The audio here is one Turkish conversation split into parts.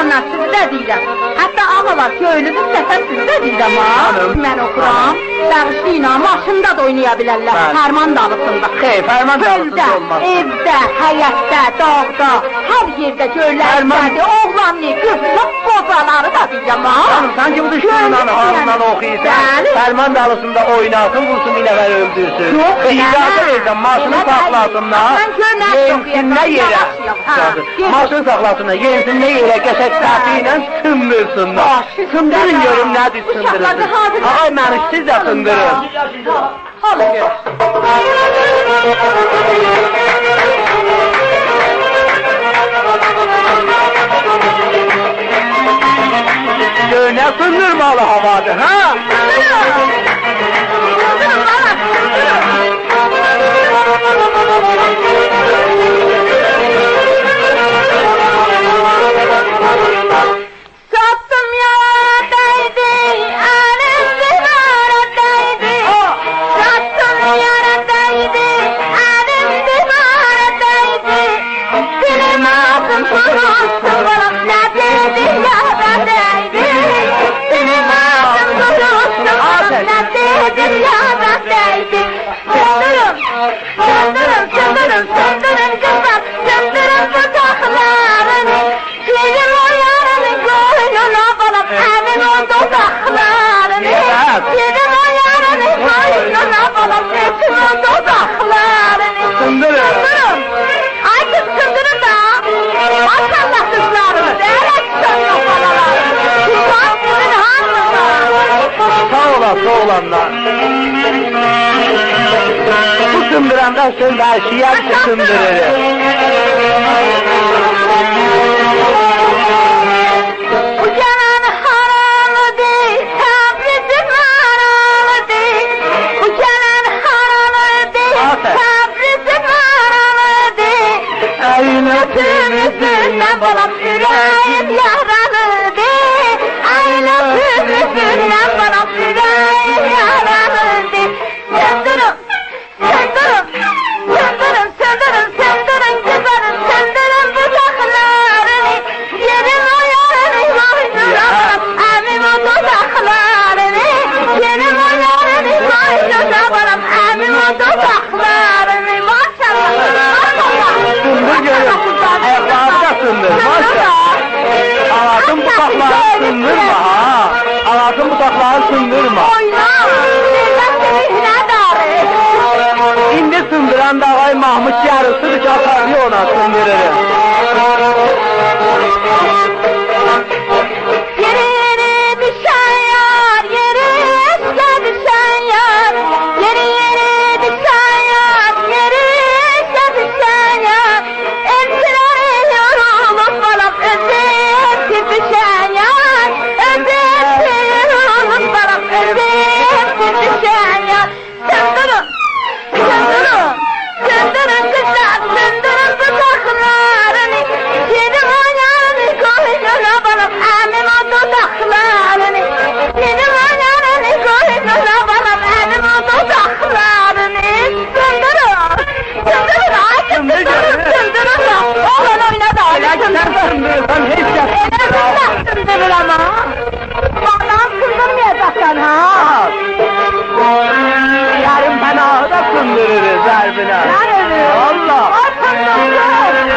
olanlar sizdə deyirəm. Hətta ağalar köylüdür, səfər sizdə deyirəm ha. Mən oxuram, bağışlayla, maşında da oynaya bilərlər, fərman dalısında. Fərman dalısında olmaz. Evdə, həyətdə, dağda, hər yerdə görlərindədir, oğlanlı, qızlı, qozaları da deyirəm ha. Sanki bu düşmanından ağından oxuyursan, fərman dalısında oynasın, vursun bir nəfər öldürsün. İcazə versən, maşını saxlasınlar, yensinlər yerə. Maşını saxlasınlar, yensinlər yerə, qəşək səti ilə sındırsınlar. Sındırın görüm nədir sındırırsın. Ağay məni siz də sındırın. Halı gör. Gör nə sındırmalı havadır, ha? Sattım yaradaydı, annem zimaradaydı. Sattım yaradaydı, annem zimaradaydı. Dilim ağzım kurustu, balık ne dedi yaradaydı. Dilim ağzım kurustu, balık ne dedi yaradaydı. Söndürün, söndürün, söndürün, söndürün kızlar, söndürün bıçaklarını. Dilim o yarının koynuna balık, emin o dudaklarını. Dilim o yarının koynuna balık, emin o dudaklarını. Söndürün. Ay kız söndürün da. Maşallah kızlarımız, erek sönüyor balalar. Kızlar sizin hanımlar. Sağ olanlar. Bu sındıranda sönder, şiyer sındırır. Bu canan haralıdır, Təbrizim haralıdır. Bu canan haralıdır, Təbrizim haralıdır. Əynətin Üzündən balam ürəyim yaralıdır. Aynatin üzündən balam ürəyim yaralıdır. Söndürün, söndürün, söndürün, söndürün, söndürün kızarın, söndürün bıçaklarını. Yerin o yarını boynuna balam, əmim o dudaklarını. Yerin o yarını boynuna balam, əmim o dudaklarını. Maşallah, maşallah. Sındır görün, ayaklarını da sındır, maşallah. Ağatın bıçakları sındırma ha. Ağatın bıçakları sındırma. Oyna, millətini nə darı? İndi sındıran da ağay Mahmud yarısıdır ki atarlı ona sındırır. Yeri yeri düşen yar, yeri eşke düşen yar. Yeri yeri düşen yar, yeri eşke düşen yar. Elçileri yorulup balam, özü hepsi düşen yar. Özü hepsi yorulup balam, özü hepsi düşen yar. Söndürün, söndürün, söndürün kızlar, söndürün bıçaklarını. Yedim o yarını koynuna balam, əmim o dudaklarını. Yedim o yarını koynuna balam, əmim o dudaklarını. Söndürün, söndürün, ay söndürün, söndürün da. Oğlan oyna da, ay söndürün. Sındırırsan hiç Sen söndürür ama. Vallahi sındırmayacaksan ha. Yarın fena da sındırırız harbine. Yarın. Allah. Ay söndürün.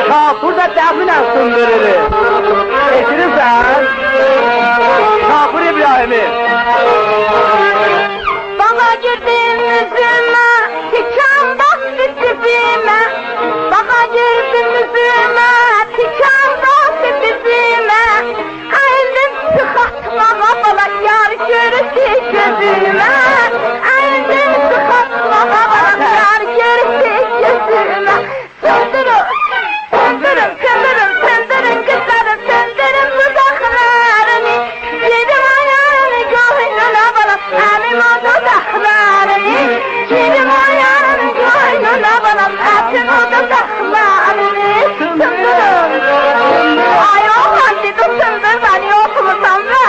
Şapur da dəfinə sındırırız. Eşirirsən? Şapur İbrahim'i. Bana girdin yüzüme, tikan bastı dibime. Bana girdin yüzüme, tikan bastı dibime. Eğildim sıkatmama bala, yar görüntü gözüme. Eğildim sıkatmama bala, yar görüntü gözüme. Söndürün, söndürün, söndürün, söndürün kızlarım, söndürün bıçaklarını. Yedim ayağını koynuna bala, əmim o dudaklarını. Yedim ayağını koynuna bala, əmim o dudaklarını. Söndürün. Ay oğlan dedim söndür beni, okumursan be.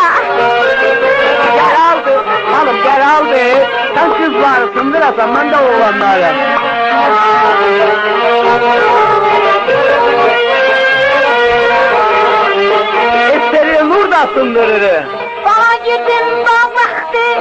Gel aldı. Hanım gel aldı. Sen kızları sındırasan ben de oğlanları. sındırır. Bana gidin bak vakti,